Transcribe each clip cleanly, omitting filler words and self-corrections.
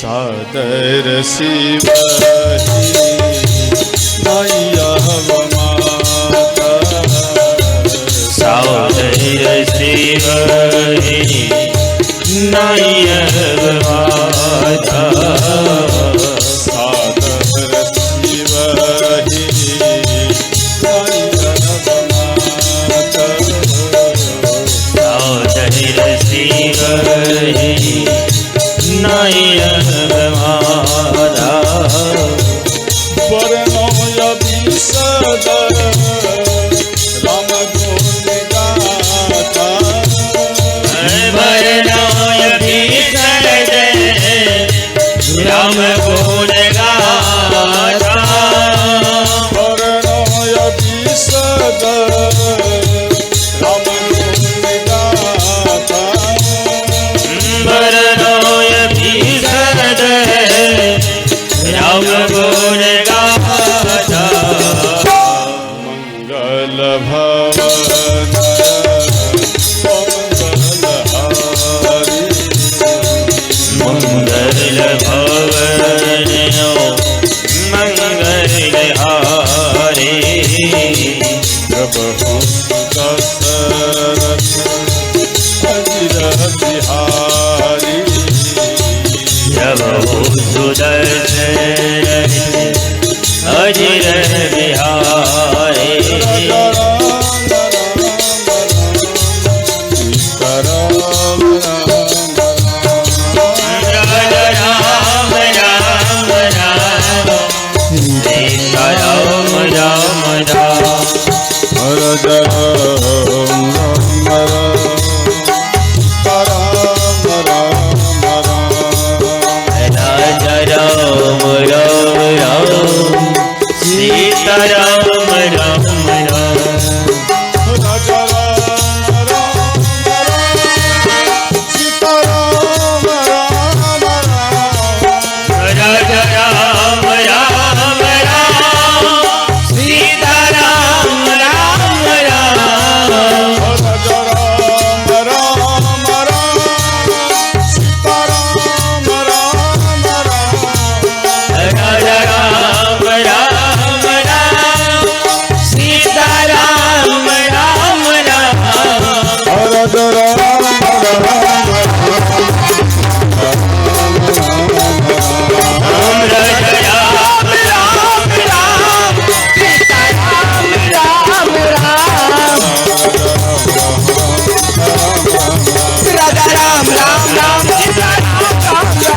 सादर शिवहि नय्यव माता सादर शिवहि नय्यव माता सादर शिवहि नय्यव माता सादर शिवहि नय्यव माता वर्णोय विशद राम गुण गाथा वर्णोय विशद राम गुण गाथा वर्णोय विशद राम गुण गाथा वर्णोय विशद राम गुण गाथा मंगल भवन मंगल भवन मंगल हारे प्रभु दशरथ अजिर बिहारी प्रभु सुदर्शन अजिर बिहारी सीताराम राम राम राजा राम राम राम सीताराम राम राम राजा राम राम राम सीताराम राम राम राजा राम राम राम सीताराम राम राम राजा राम राम राम सीताराम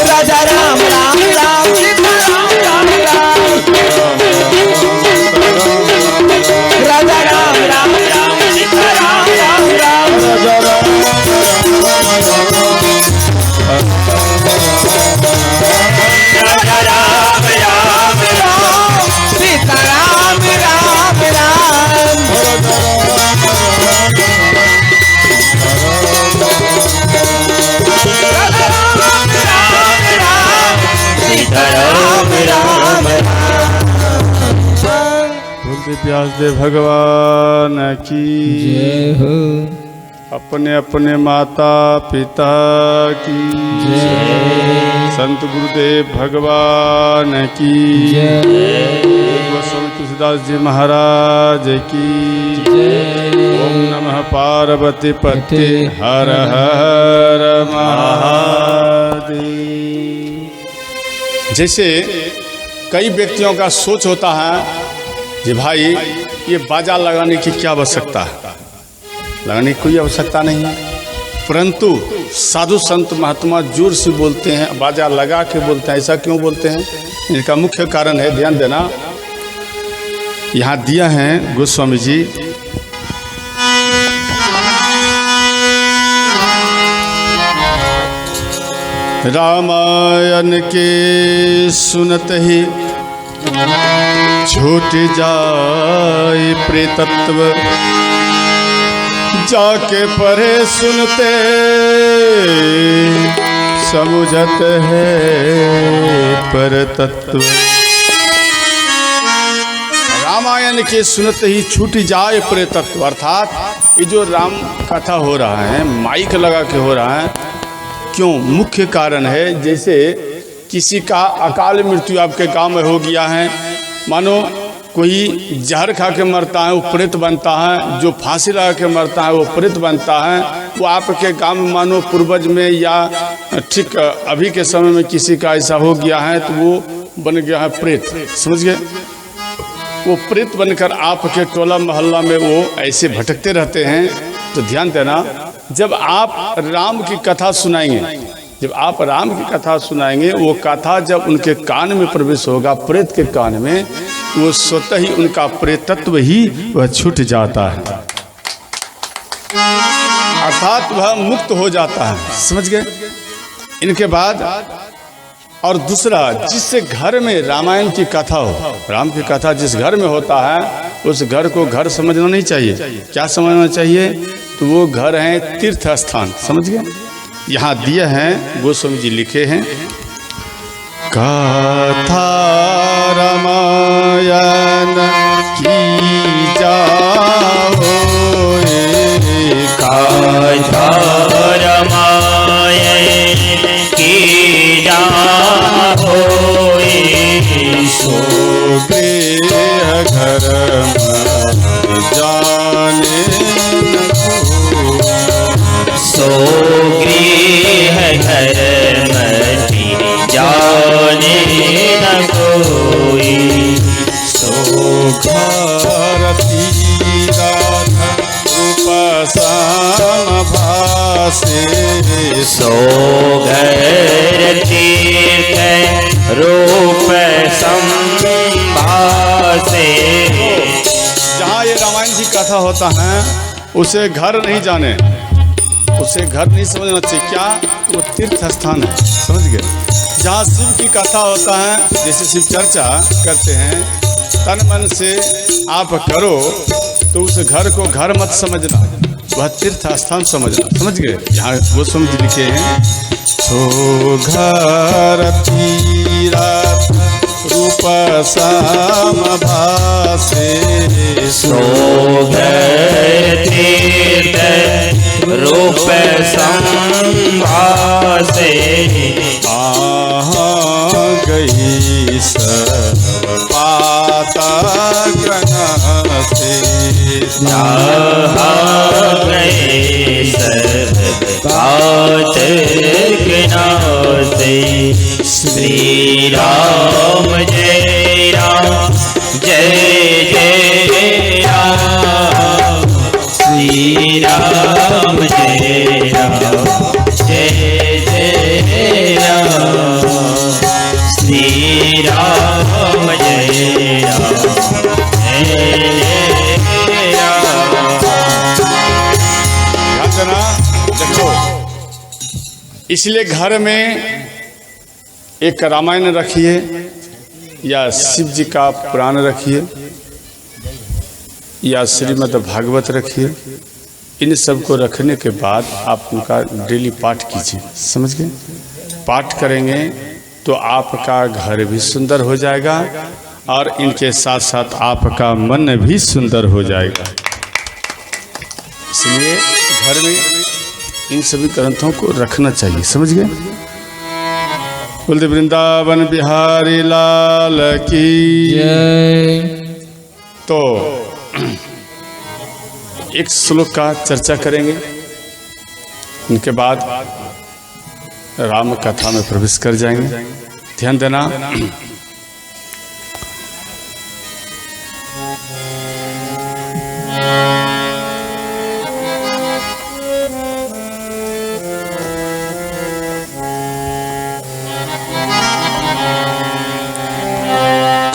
राजा राम राम राम सीताराम राजा राम राम राम सीताराम राजा राम राम राम सीताराम राम राम सीताराम राम बोलते व्यासदेव भगवान की जय हो। अपने अपने माता पिता की संत गुरुदेव भगवान की गोस्वामी तुलसीदास जी महाराज की ओम नमः पार्वती पते हर हर महादेव। जैसे कई व्यक्तियों का सोच होता है कि भाई ये बाजा लगाने की क्या आवश्यकता है, लगाने की कोई आवश्यकता नहीं है, परंतु साधु संत महात्मा जोर से बोलते हैं, बाजा लगा के बोलते हैं। ऐसा क्यों बोलते हैं? इनका मुख्य कारण है, ध्यान देना, यहाँ दिया है गोस्वामी जी। रामायण के सुनत ही छूट जाए प्रेतत्व, जाके पढ़े सुनते समुझत है पर तत्व। रामायण के सुनते ही छूट जाए प्रेतत्व, अर्थात ये जो राम कथा हो रहा है, माइक लगा के हो रहा है, क्यों? मुख्य कारण है, जैसे किसी का अकाल मृत्यु आपके गांव में हो गया है, मानो कोई जहर खा के मरता है वो प्रेत बनता है, जो फांसी लगा के मरता है वो प्रेत बनता है। वो आपके गांव में मानो पूर्वज में या ठीक अभी के समय में किसी का ऐसा हो गया है तो वो बन गया है प्रेत, समझ गए? वो प्रेत बनकर आपके टोला मोहल्ला में वो ऐसे भटकते रहते हैं। तो ध्यान देना, जब आप राम की कथा सुनाएंगे, जब आप राम की कथा सुनाएंगे, वो कथा जब उनके कान में प्रवेश होगा, प्रेत के कान में, वो स्वतः ही उनका प्रेतत्व ही वह छूट जाता है, अर्थात वह मुक्त हो जाता है, समझ गए? इनके बाद और दूसरा, जिस घर में रामायण की कथा हो, राम की कथा जिस घर में होता है, उस घर को घर समझना नहीं चाहिए। क्या समझना चाहिए? तो वो घर है तीर्थ स्थान, समझ गए? यहाँ दिए हैं, गोस्वामी जी लिखे हैं, कथा रामायण की जाओ, कथा रामायण की जाओ, सो गृह घर जाने सो गृह घर मति जाने न कोई, सो घर तीरथ रूप समभासे, सो घर तीर्थ रूप संभासे। जहाँ ये रामायण की कथा होता है उसे घर नहीं जाने, उसे घर नहीं समझना चाहिए। क्या? वो तीर्थ स्थान है, समझ गए? जहाँ शिव की कथा होता है, जैसे शिव चर्चा करते हैं, तन मन से आप करो, तो उस घर को घर मत समझना, वह तीर्थ स्थान समझना, समझ गए? यहाँ गोस्वामी जी लिखे हैं, सो घर तीरथ रूप समभासे, सो घर तीर्थ रूप संभासे। गई सब पातक से, गए सब पातक से। श्री राम जय राम जय जय राम, श्री राम जय राम जय जय राम, श्री राम जय राम जय जय राम। देखो, इसलिए घर में एक रामायण रखिए या शिव जी का पुराण रखिए या श्रीमद् भागवत रखिए। इन सब को रखने के बाद आप उनका डेली पाठ कीजिए, समझ गए? पाठ करेंगे तो आपका घर भी सुंदर हो जाएगा और इनके साथ साथ आपका मन भी सुंदर हो जाएगा। इसलिए घर में इन सभी ग्रंथों को रखना चाहिए, समझ गए? बोलते वृंदावन बिहारी लाल की जय। तो एक श्लोक का चर्चा करेंगे, उनके बाद राम कथा में प्रवेश कर जाएंगे। ध्यान देना,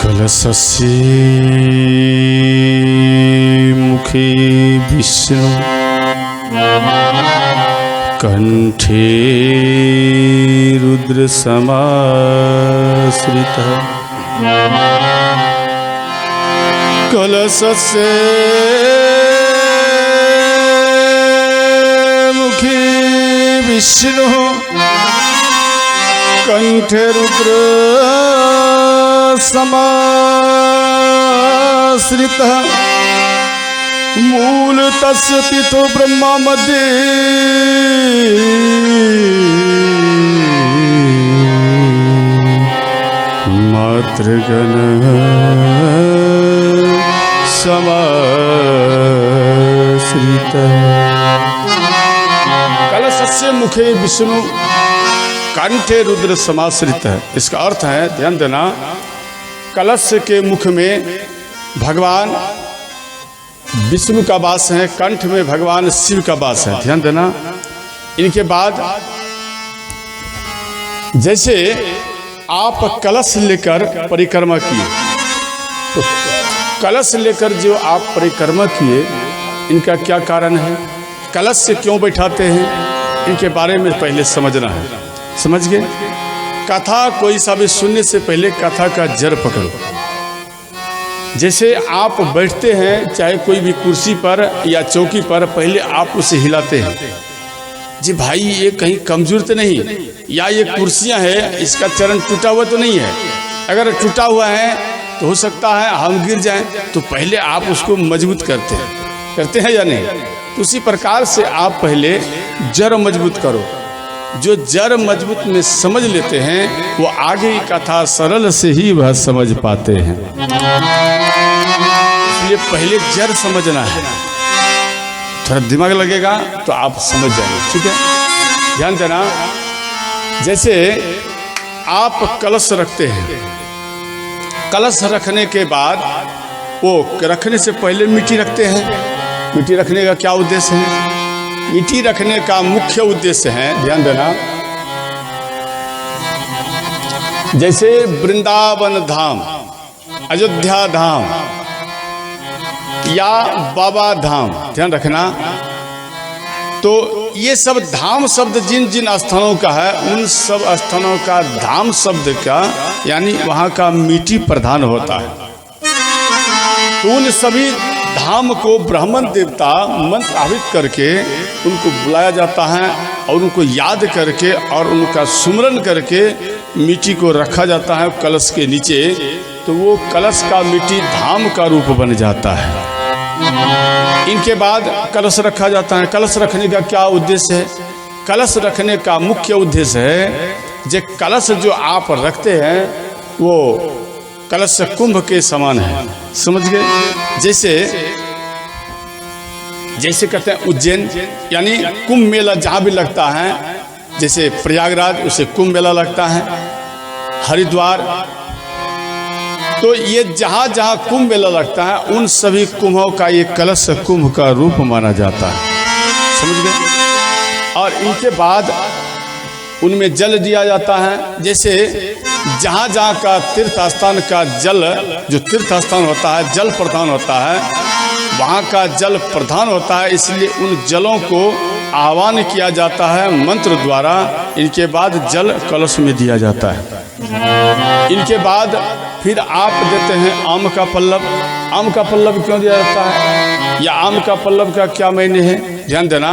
कलशस्य मुखे विष्णु कंठे रुद्र समाश्रितः, कलशस्य मुखे विष्णु कंठे रुद्र समाश्रितः, मूल तस्य पितो ब्रह्मा मध्ये मातृगण समाश्रित। कलशस्य मुखे विष्णु कंठे रुद्र समाश्रित है। इसका अर्थ है, ध्यान देना, कलश के मुख में भगवान विष्णु का वास है, कंठ में भगवान शिव का वास है। ध्यान देना। इनके बाद जैसे आप कलश लेकर परिक्रमा किए, तो कलश लेकर जो आप परिक्रमा किए, इनका क्या कारण है, कलश से क्यों बैठाते हैं, इनके बारे में पहले समझना है। समझ गए? कथा कोई सा भी सुनने से पहले कथा का जड़ पकड़ो। जैसे आप बैठते हैं चाहे कोई भी कुर्सी पर या चौकी पर, पहले आप उसे हिलाते हैं, जी भाई ये कहीं कमजोर तो नहीं, या ये कुर्सियां है इसका चरण टूटा हुआ तो नहीं है। अगर टूटा हुआ है तो हो सकता है हम गिर जाएं, तो पहले आप उसको मजबूत करते हैं या नहीं? तो उसी प्रकार से आप पहले जड़ मजबूत करो। जो जड़ मजबूत में समझ लेते हैं वो आगे की कथा सरल से ही वह समझ पाते हैं। इसलिए पहले जड़ समझना है, थोड़ा दिमाग लगेगा तो आप समझ जाएंगे। ठीक है, ध्यान देना। जैसे आप कलश रखते हैं, कलश रखने के बाद वो रखने से पहले मिट्टी रखते हैं। मिट्टी रखने का क्या उद्देश्य है? मिट्टी रखने का मुख्य उद्देश्य है, ध्यान देना, जैसे वृंदावन धाम, अयोध्या धाम या बाबा धाम, ध्यान रखना। तो ये सब धाम शब्द जिन जिन स्थानों का है, उन सब स्थानों का धाम शब्द का यानी वहाँ का मिट्टी प्रधान होता है। तो उन सभी धाम को ब्राह्मण देवता मंत्र आवित करके उनको बुलाया जाता है और उनको याद करके और उनका सुमरन करके मिट्टी को रखा जाता है कलश के नीचे। तो वो कलश का मिट्टी धाम का रूप बन जाता है। इनके बाद कलश रखा जाता है। कलश रखने का क्या उद्देश्य है? कलश रखने का मुख्य उद्देश्य है, जो कलश जो आप रखते हैं वो कलश कुंभ के समान है। समझ गए? जैसे कहते हैं उज्जैन, यानी कुंभ मेला जहाँ भी लगता है, जैसे प्रयागराज उसे कुंभ मेला लगता है, हरिद्वार, तो ये जहाँ जहाँ कुंभ मेला लगता है उन सभी कुंभों का ये कलश कुंभ का रूप माना जाता है। समझ गए? और इनके बाद उनमें जल दिया जाता है। जैसे जहाँ जहाँ का तीर्थ स्थान का जल, जो तीर्थ स्थान होता है जल प्रधान होता है, वहाँ का जल प्रधान होता है, इसलिए उन जलों को आह्वान किया जाता है मंत्र द्वारा। इनके बाद जल कलश में दिया जाता है। इनके बाद फिर आप देते हैं आम का पल्लव। आम का पल्लव क्यों दिया जाता है, या आम का पल्लव का क्या मायने है? ध्यान देना।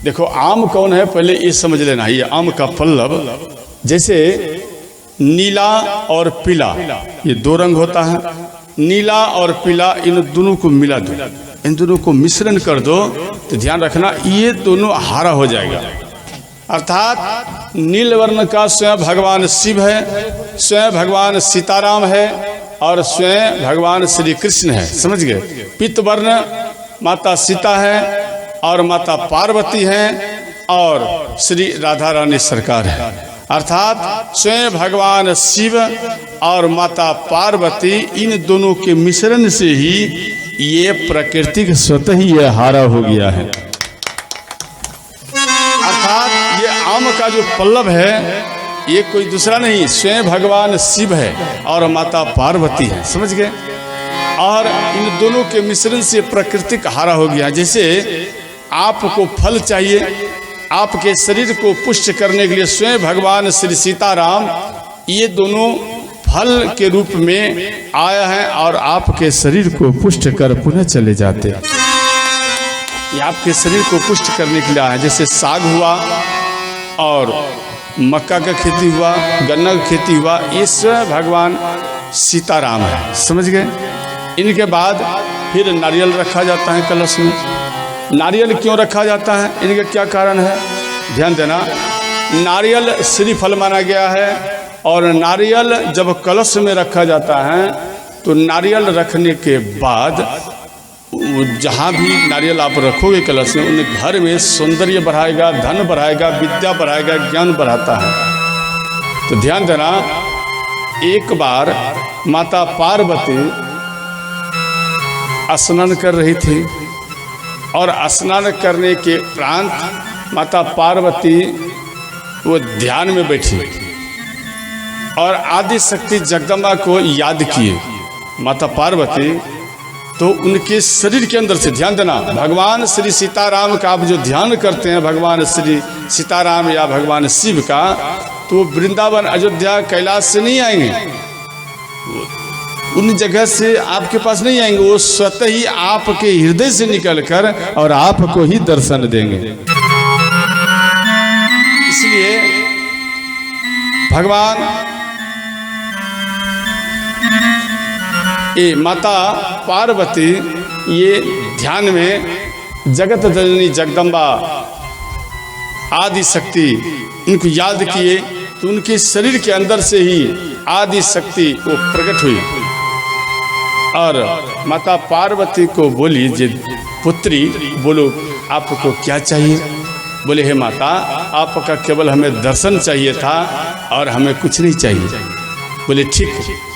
देखो आम कौन है पहले ये समझ लेना। ये आम का पल्लव, जैसे नीला और पीला, ये दो रंग होता है। नीला और पीला इन दोनों को मिला दो, इन दोनों को मिश्रण कर दो, तो ध्यान रखना ये दोनों हरा हो जाएगा। अर्थात नील वर्ण का स्वयं भगवान शिव है, स्वयं भगवान सीताराम है और स्वयं भगवान श्री कृष्ण है। समझ गए? पीत वर्ण माता सीता है और माता पार्वती हैं और श्री राधा रानी सरकार है। अर्थात स्वयं भगवान शिव और माता पार्वती, इन दोनों के मिश्रण से ही ये प्राकृतिक स्वतः ही ये हारा हो गया है। अर्थात ये आम का जो पल्लव है ये कोई दूसरा नहीं, स्वयं भगवान शिव है और माता पार्वती है। समझ गए? और इन दोनों के मिश्रण से प्राकृतिक हारा हो गया। जैसे आपको फल चाहिए, आपके शरीर को पुष्ट करने के लिए स्वयं भगवान श्री सीताराम ये दोनों फल के रूप में आया है और आपके शरीर को पुष्ट कर पुनः चले जाते हैं। ये आपके शरीर को पुष्ट करने के लिए आया है। जैसे साग हुआ और मक्का का खेती हुआ, गन्ना का खेती हुआ, ये स्वयं भगवान सीताराम है। समझ गए? इनके बाद फिर नारियल रखा जाता है कलश में। नारियल क्यों रखा जाता है, इनका क्या कारण है, ध्यान देना। नारियल श्रीफल माना गया है और नारियल जब कलश में रखा जाता है तो नारियल रखने के बाद जहाँ भी नारियल आप रखोगे कलश में, उन घर में सौंदर्य बढ़ाएगा, धन बढ़ाएगा, विद्या बढ़ाएगा, ज्ञान बढ़ाता है। तो ध्यान देना, एक बार माता पार्वती स्नान कर रही थी और स्नान करने के उपरांत माता पार्वती वो ध्यान में बैठी और आदि शक्ति जगदम्बा को याद किए। माता पार्वती तो उनके शरीर के अंदर से, ध्यान देना, भगवान श्री सीताराम का आप जो ध्यान करते हैं, भगवान श्री सीताराम या भगवान शिव का, तो वृंदावन अयोध्या कैलाश से नहीं आएंगे, उन जगह से आपके पास नहीं आएंगे, वो स्वतः ही आपके हृदय से निकलकर और आपको ही दर्शन देंगे। इसलिए भगवान ये माता पार्वती ये ध्यान में जगत जननी जगदम्बा आदि शक्ति इनको याद किए, तो उनके शरीर के अंदर से ही आदि शक्ति वो प्रकट हुई और माता पार्वती को बोली, जे पुत्री बोलो आपको क्या चाहिए। बोले हे माता, आपका केवल हमें दर्शन चाहिए था और हमें कुछ नहीं चाहिए। बोले ठीक,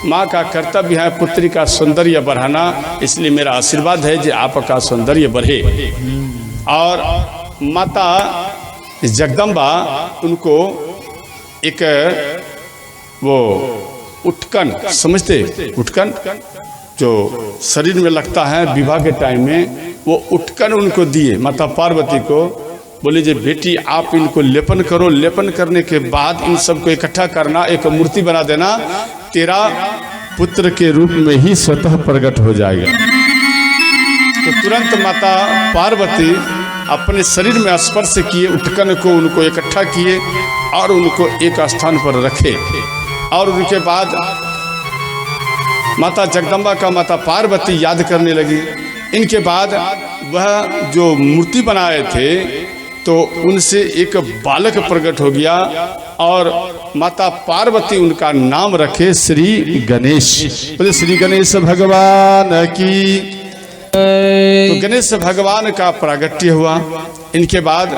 माँ का कर्तव्य है पुत्री का सौंदर्य बढ़ाना, इसलिए मेरा आशीर्वाद है कि आपका सौंदर्य बढ़े। और माता जगदम्बा उनको एक वो उटकन समझते, उटकन जो शरीर में लगता है विवाह के टाइम में, वो उटकन उनको दिए माता पार्वती को। बोले जे बेटी आप इनको लेपन करो, लेपन करने के बाद इन सबको इकट्ठा करना, एक मूर्ति बना देना, तेरा पुत्र के रूप में ही स्वतः प्रकट हो जाएगा। तो तुरंत माता पार्वती अपने शरीर में स्पर्श किए, उटकन को उनको इकट्ठा किए और उनको एक स्थान पर रखे। और उनके बाद माता जगदम्बा का माता पार्वती याद करने लगी। इनके बाद वह जो मूर्ति बनाए थे तो उनसे एक बालक प्रकट हो गया और माता पार्वती उनका नाम रखे श्री गणेश। बोले श्री गणेश भगवान की। तो गणेश भगवान का प्रागट्य हुआ। इनके बाद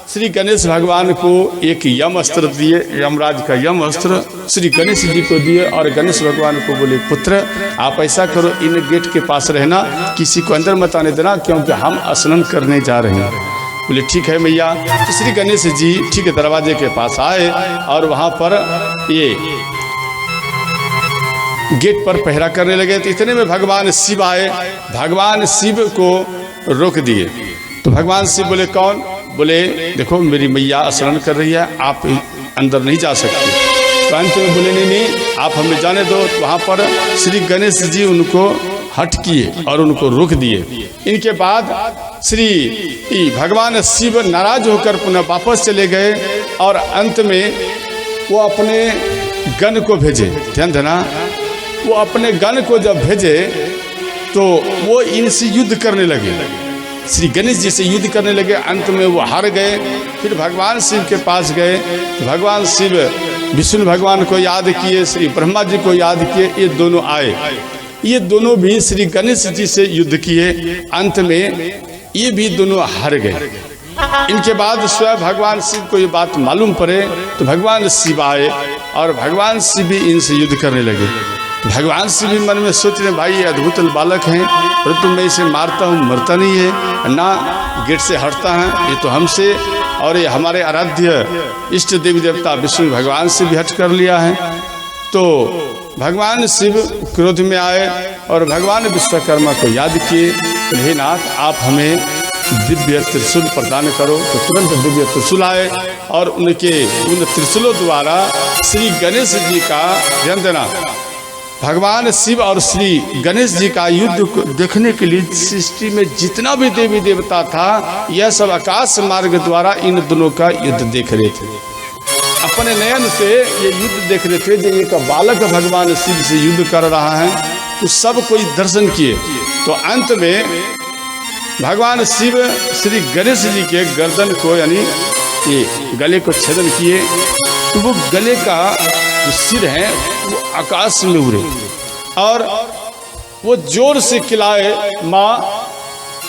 श्री गणेश भगवान को एक यम अस्त्र दिए, यमराज का यम अस्त्र श्री गणेश जी को दिए और गणेश भगवान को बोले पुत्र आप ऐसा करो, इन गेट के पास रहना, किसी को अंदर मत आने देना, क्योंकि हम स्नान करने जा रहे हैं। बोले ठीक है मैया। तो श्री गणेश जी ठीक दरवाजे के पास आए और वहाँ पर ये गेट पर पहरा करने लगे। तो इतने में भगवान शिव आए, भगवान शिव को रोक दिए। तो भगवान शिव बोले कौन? बोले देखो मेरी मैया स्नान कर रही है, आप अंदर नहीं जा सकते। तो अंत में बोले नहीं आप हमें जाने दो। तो वहाँ पर श्री गणेश जी उनको हट किए और उनको रोक दिए। इनके बाद श्री भगवान शिव नाराज होकर पुनः वापस चले गए और अंत में वो अपने गण को भेजे। ध्यान देना, वो अपने गण को जब भेजे तो वो इनसे युद्ध करने लगे, श्री गणेश जी से युद्ध करने लगे। अंत में वो हार गए। फिर भगवान शिव के पास गए तो भगवान शिव विष्णु भगवान को याद किए, श्री ब्रह्मा जी को याद किए। ये दोनों आए, ये दोनों भी श्री गणेश जी से युद्ध किए। अंत में ये भी दोनों हार गए। इनके बाद स्वयं भगवान शिव को ये बात मालूम पड़े तो भगवान शिव आए और भगवान शिव भी इनसे युद्ध करने लगे। तो भगवान शिव भी मन में सोच रहे भाई ये अद्भुत बालक हैं, परंतु मैं इसे मारता हूँ मरता नहीं है, ना गेट से हटता है, ये तो हमसे और ये हमारे आराध्य इष्ट देवी देवता विष्णु भगवान से भी हट कर लिया है। तो भगवान शिव क्रोध में आए और भगवान विश्वकर्मा को याद किए, हे नाथ आप हमें दिव्य त्रिशूल प्रदान करो। तो तुरंत दिव्य त्रिशूल आए और उनके उन त्रिशूलों द्वारा श्री गणेश जी का, ध्यान देना, भगवान शिव और श्री गणेश जी का युद्ध को देखने के लिए सृष्टि में जितना भी देवी देवता था, यह सब आकाश मार्ग द्वारा इन दोनों का युद्ध देख रहे थे। अपने नयन से ये युद्ध देख रहे थे। जब एक बालक भगवान शिव से युद्ध कर रहा है तो सब कोई दर्शन किए। तो अंत में भगवान शिव श्री गणेश जी के गर्दन को यानी ये गले को छेदन किए, तो वो गले का जो सिर है वो आकाश में उड़े और वो जोर से चिल्लाए, माँ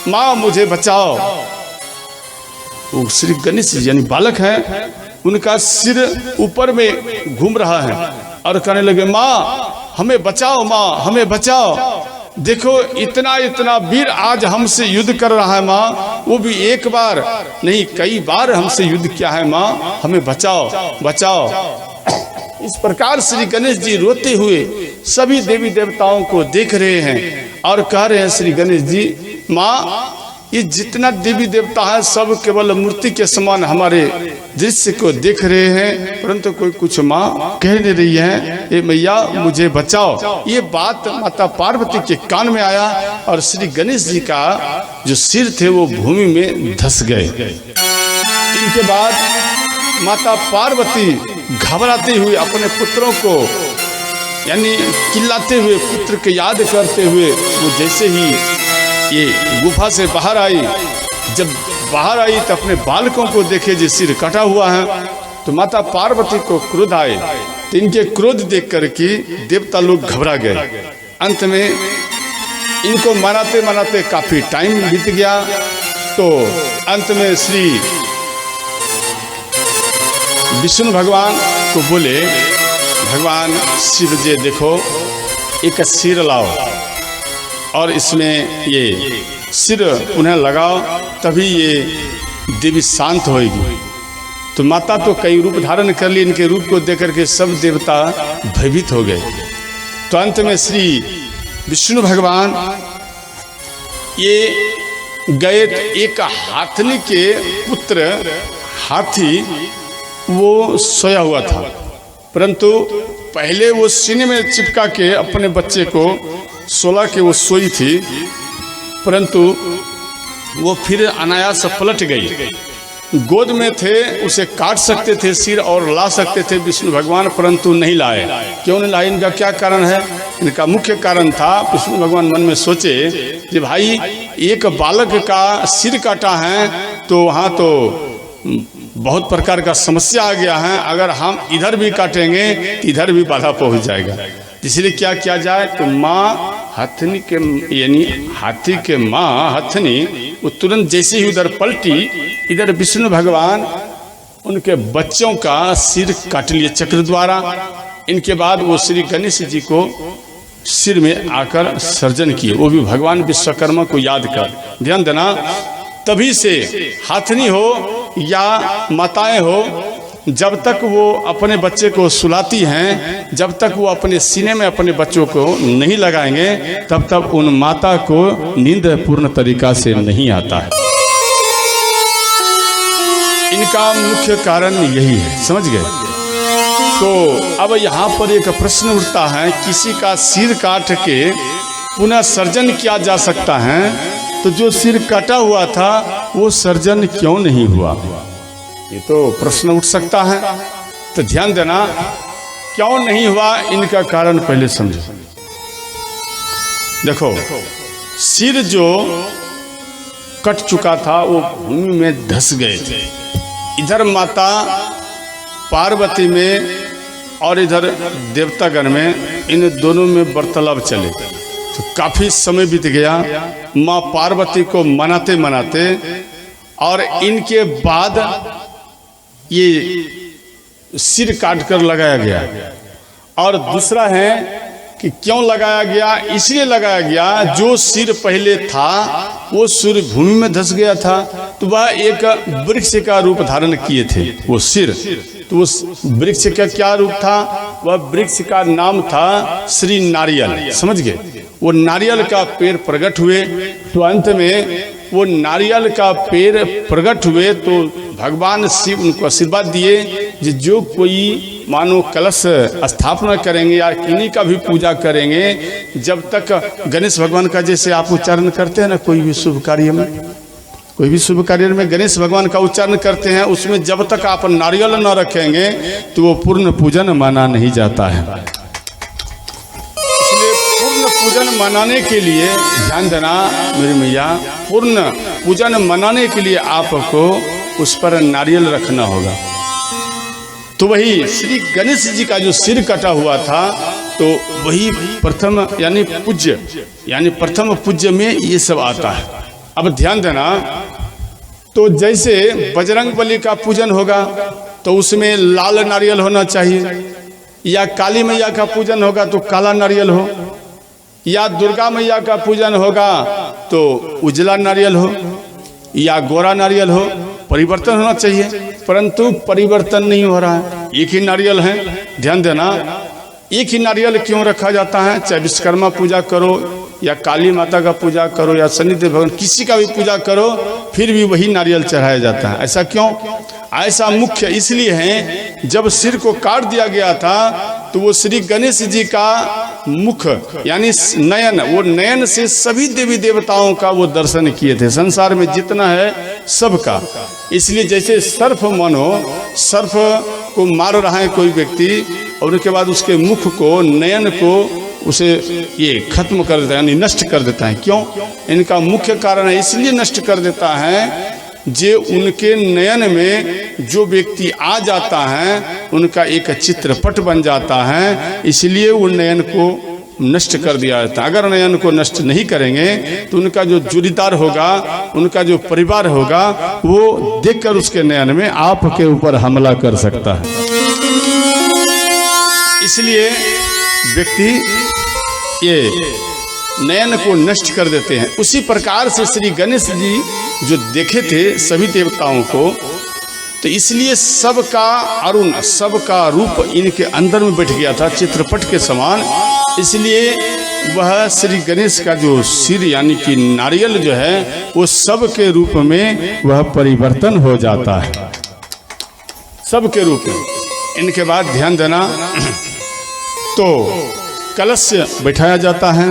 माँ मुझे बचाओ। वो श्री गणेश जी यानी बालक हैं, उनका सिर ऊपर में घूम रहा है और कहने लगे, माँ हमें बचाओ, माँ हमें बचाओ। देखो इतना इतना वीर आज हमसे युद्ध कर रहा है माँ, वो भी एक बार नहीं कई बार हमसे युद्ध किया है माँ, हमें बचाओ बचाओ। इस प्रकार श्री गणेश जी रोते हुए सभी देवी देवताओं को देख रहे हैं और कह रहे हैं, श्री गणेश जी माँ ये जितना देवी देवता है सब केवल मूर्ति के समान हमारे दृश्य को देख रहे हैं, परंतु कोई कुछ माँ कह नहीं रही है, ये मैया मुझे बचाओ। ये बात माता पार्वती के कान में आया और श्री गणेश जी का जो सिर थे वो भूमि में धंस गए। इनके बाद माता पार्वती घबराती हुई अपने पुत्रों को यानी चिल्लाते हुए पुत्र के याद करते हुए वो जैसे ही ये गुफा से बाहर आई, जब बाहर आई तो अपने बालकों को देखे जो सिर कटा हुआ है, तो माता पार्वती को क्रोध आए। तो इनके क्रोध देख करके देवता लोग घबरा गए। अंत में इनको मनाते मनाते काफी टाइम बीत गया। तो अंत में श्री विष्णु भगवान को बोले, भगवान शिव जी देखो एक सिर लाओ और इसमें ये सिर उन्हें लगाओ, तभी ये देवी शांत होएगी। तो माता तो कई रूप धारण कर ली, इनके रूप को देख करके सब देवता भयभीत हो गए। तो अंत में श्री विष्णु भगवान ये गए, एक हाथनी के पुत्र हाथी वो सोया हुआ था, परंतु पहले वो सीने में चिपका के अपने बच्चे को 16 के वो सोई थी, परंतु वो फिर अनायास पलट गई। गोद में थे, उसे काट सकते थे सिर और ला सकते थे विष्णु भगवान, परंतु नहीं लाए। क्यों नहीं लाए? इनका क्या कारण है? इनका मुख्य कारण था, विष्णु भगवान मन में सोचे कि भाई एक बालक का सिर काटा है तो वहाँ तो बहुत प्रकार का समस्या आ गया है, अगर हम इधर भी काटेंगे तो इधर भी बाधा पहुँच जाएगा। इसलिए क्या किया जाए? तो माँ हथनी के यानी हाथी के माँ हथनी वो तुरंत जैसे ही उधर पलटी, इधर विष्णु भगवान उनके बच्चों का सिर काट लिए चक्र द्वारा। इनके बाद वो श्री गणेश जी को सिर में आकर सर्जन किए, वो भी भगवान विश्वकर्मा को याद कर। ध्यान देना, तभी से हाथनी हो या माताएं हो, जब तक वो अपने बच्चे को सुलाती हैं, जब तक वो अपने सीने में अपने बच्चों को नहीं लगाएंगे, तब तक उन माता को नींद पूर्ण तरीका से नहीं आता है। इनका मुख्य कारण यही है, समझ गए? तो अब यहाँ पर एक प्रश्न उठता है, किसी का सिर काट के पुनः सर्जन किया जा सकता है, तो जो सिर कटा हुआ था वो सर्जन क्यों नहीं हुआ? ये तो प्रश्न उठ सकता है। तो ध्यान देना, क्यों नहीं हुआ इनका कारण पहले समझो। देखो, सिर जो कट चुका था वो भूमि में धंस गए थे। इधर माता पार्वती में और इधर देवतागण में, इन दोनों में वार्तालाप चले। तो काफी समय बीत गया, माँ पार्वती को मनाते मनाते, और इनके बाद ये सिर काट कर लगाया गया। और दूसरा है कि क्यों लगाया गया? इसलिए लगाया गया, जो सिर पहले था वो सिर भूमि में धंस गया था, तो वह एक वृक्ष का रूप धारण किए थे वो सिर। तो उस वृक्ष का क्या रूप था? वह वृक्ष का नाम था श्री नारियल, समझ गए? वो नारियल का पेड़ प्रकट हुए। तो अंत में वो नारियल का पेड़ प्रकट हुए तो भगवान शिव उनको आशीर्वाद दिए कि जो कोई मानो कलश स्थापना करेंगे या किन्हीं का भी पूजा करेंगे, जब तक गणेश भगवान का जैसे आप उच्चारण करते हैं ना, कोई भी शुभ कार्य में गणेश भगवान का उच्चारण करते हैं, उसमें जब तक आप नारियल न रखेंगे तो वो पूर्ण पूजन माना नहीं जाता है। इसलिए पूर्ण पूजन मनाने के लिए ध्यान देना मेरी मैया, पूर्ण पूजन मनाने के लिए आपको उस पर नारियल रखना होगा। तो वही श्री गणेश जी का जो सिर कटा हुआ था, तो वही प्रथम यानी पूज्य, यानी प्रथम पूज्य में ये सब आता है। अब ध्यान देना, तो जैसे बजरंग बली का पूजन होगा तो उसमें लाल नारियल होना चाहिए, या काली मैया का पूजन होगा तो काला नारियल हो, या दुर्गा मैया का पूजन होगा तो उजला नारियल हो या गोरा नारियल हो। परिवर्तन होना चाहिए, परंतु परिवर्तन नहीं हो रहा है, एक ही नारियल है। ध्यान देना, एक ही नारियल क्यों रखा जाता है? चाहे विश्वकर्मा पूजा करो या काली माता का पूजा करो या शनिदेव भगवान किसी का भी पूजा करो, फिर भी वही नारियल चढ़ाया जाता है। ऐसा क्यों? ऐसा मुख्य इसलिए है, जब सिर को काट दिया गया था तो वो श्री गणेश जी का मुख यानी नयन, वो नयन से सभी देवी देवताओं का वो दर्शन किए थे, संसार में जितना है सबका। इसलिए जैसे सर्प मानो, सर्प को मार रहा है कोई व्यक्ति और उसके बाद उसके मुख को, नयन को उसे ये खत्म कर देता है, यानी नष्ट कर देता है। क्यों? इनका मुख्य कारण है, इसलिए नष्ट कर देता है जे उनके नयन में जो व्यक्ति आ जाता है उनका एक चित्रपट बन जाता है, इसलिए वो नयन को नष्ट कर दिया जाता है। अगर नयन को नष्ट नहीं करेंगे तो उनका जो जोड़ीदार होगा, उनका जो परिवार होगा, वो देखकर उसके नयन में आपके ऊपर हमला कर सकता है। इसलिए व्यक्ति ये नयन को नष्ट कर देते हैं। उसी प्रकार से श्री गणेश जी जो देखे थे सभी देवताओं को, तो इसलिए सबका अरुण, सबका रूप इनके अंदर में बैठ गया था चित्रपट के समान। इसलिए वह श्री गणेश का जो सिर यानी कि नारियल जो है वो सबके रूप में वह परिवर्तन हो जाता है, सबके रूप में। इनके बाद ध्यान देना, तो कलश बैठाया जाता है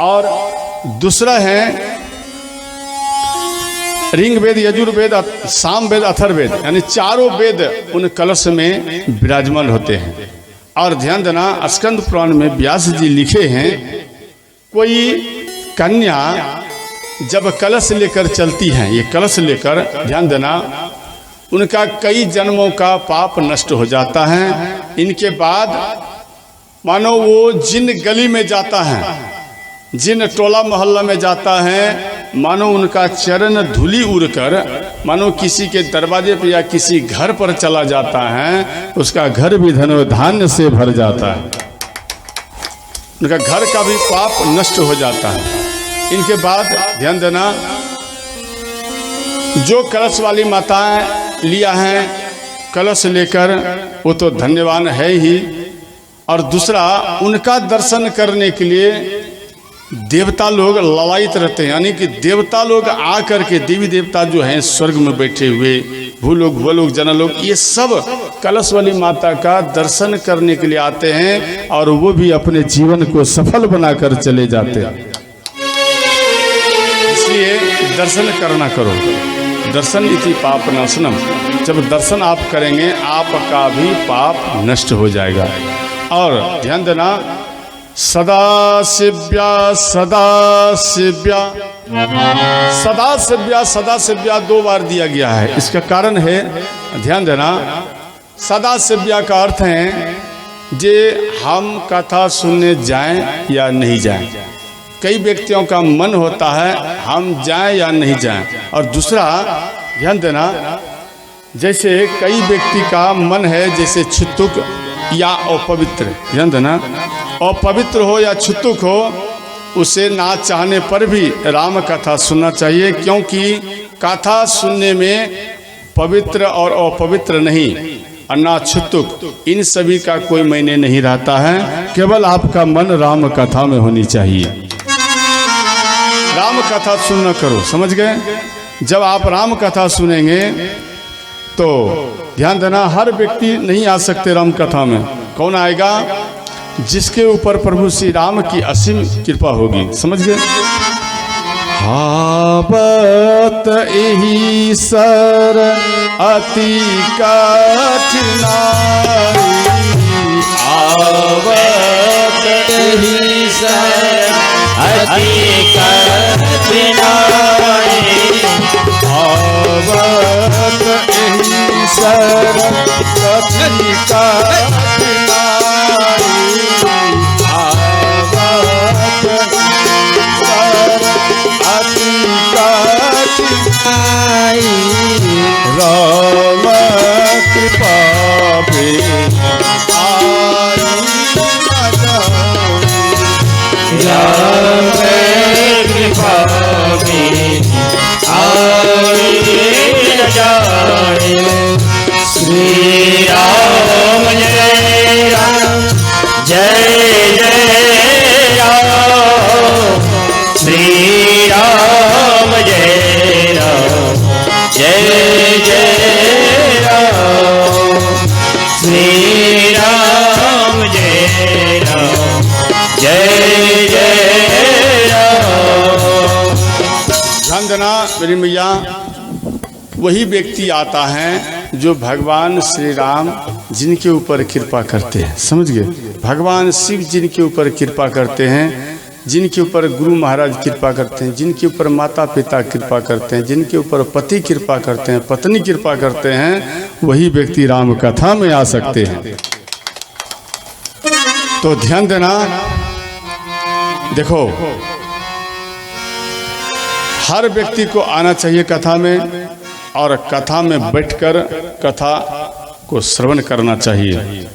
और दूसरा है ऋग वेद, यजुर्वेद, सामवेद, अथर्ववेद, यानी चारों वेद उन कलश में विराजमान होते हैं। और ध्यान देना, स्कंद पुराण में व्यास जी लिखे हैं, कोई कन्या जब कलश लेकर चलती है, ये कलश लेकर, ध्यान देना, उनका कई जन्मों का पाप नष्ट हो जाता है। इनके बाद मानो वो जिन गली में जाता है, जिन टोला मोहल्ला में जाता है, मानो उनका चरण धूलि उड़कर मानो किसी के दरवाजे पर या किसी घर पर चला जाता है, उसका घर भी धन धान्य से भर जाता है, उनका घर का भी पाप नष्ट हो जाता है। इनके बाद ध्यान देना, जो कलश वाली माताएं लिया है कलश लेकर, वो तो धन्यवान है ही। और दूसरा, उनका दर्शन करने के लिए देवता लोग ललायित रहते हैं, यानी कि देवता लोग आकर के, देवी देवता जो हैं स्वर्ग में बैठे हुए, भूलोक, भूलोक, जनलोक, ये सब कलश वाली माता का दर्शन करने के लिए आते हैं और वो भी अपने जीवन को सफल बनाकर चले जाते हैं। इसलिए दर्शन करना करो, दर्शन इति पाप नाशनम। जब दर्शन आप करेंगे आपका भी पाप नष्ट हो जाएगा। और ध्यान देना, सदा शिव्या, सदा शिव्या, सदा शिव्या, सदा शिव्या 2 बार दिया गया है। इसका कारण है, ध्यान देना, सदा शिव्या का अर्थ है जे हम कथा सुनने जाएं या नहीं जाएं। कई व्यक्तियों का मन होता है हम जाएं या नहीं जाएं। और दूसरा ध्यान देना, जैसे कई व्यक्ति का मन है जैसे छुतुक या अपवित्र, ध्यान देना, अपवित्र हो या छुतुक हो, उसे ना चाहने पर भी राम कथा सुनना चाहिए, क्योंकि कथा सुनने में पवित्र और अपवित्र नहीं, अन्ना छुतुक, इन सभी का कोई मायने नहीं रहता है। केवल आपका मन राम कथा में होनी चाहिए। राम कथा सुनना करो, समझ गए? जब आप राम कथा सुनेंगे तो ध्यान देना, हर व्यक्ति नहीं आ सकते राम कथा में। कौन आएगा? जिसके ऊपर प्रभु श्री राम की असीम कृपा होगी, समझ गए? हावत एही सर अति कठिनाई, आवत एही सर कथी कठिनाई आवत अति कठिनाई राम कृपा पे आई राम कृपा में आई न जाए। श्री राम जय राम जय जय राम। श्री राम जय राम जय जय राम। श्री राम जय राम जय जय राम। ध्यान देना मेरी मैया, वही व्यक्ति आता है जो भगवान श्री राम जिनके ऊपर कृपा करते हैं, समझ गए? भगवान शिव जिनके ऊपर कृपा करते हैं, जिनके ऊपर गुरु महाराज कृपा करते हैं, जिनके ऊपर माता पिता कृपा करते हैं, जिनके ऊपर पति कृपा करते हैं, पत्नी कृपा करते हैं, वही व्यक्ति राम कथा में आ सकते हैं। तो ध्यान देना, देखो हर व्यक्ति को आना चाहिए कथा में, और कथा में बैठकर कथा को श्रवण करना चाहिए।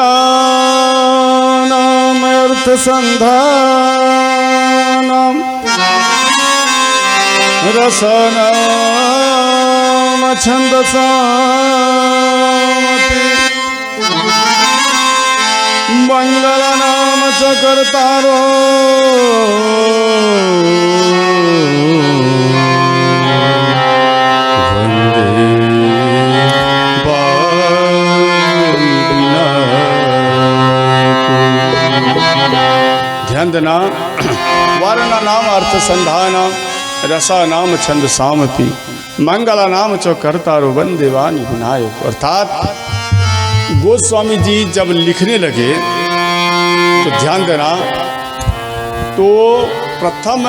वर्णानाम अर्थ संधानम रसनाम छंदसामपि मंगलनाम च कर्तारो ध्यान देना, वर्ण नाम अर्थ संधानम रसा नाम छंद सामपि मंगला नाम चो कर्तारो वंदे वाणी विनायक। अर्थात गोस्वामी जी जब लिखने लगे तो ध्यान देना, तो प्रथम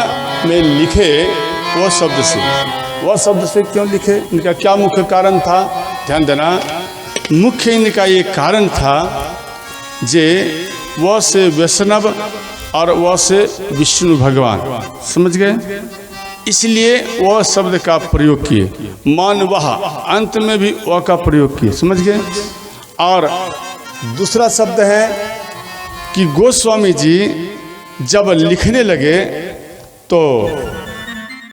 में लिखे वो शब्द से क्यों लिखे, इनका क्या मुख्य कारण था? ध्यान देना, मुख्य इनका ये कारण था जे वह से वैष्णव और वह से विष्णु भगवान, समझ गए? इसलिए वह शब्द का प्रयोग किए, मान वह अंत में भी वह का प्रयोग किए, समझ गए? और दूसरा शब्द है कि गोस्वामी जी जब लिखने लगे तो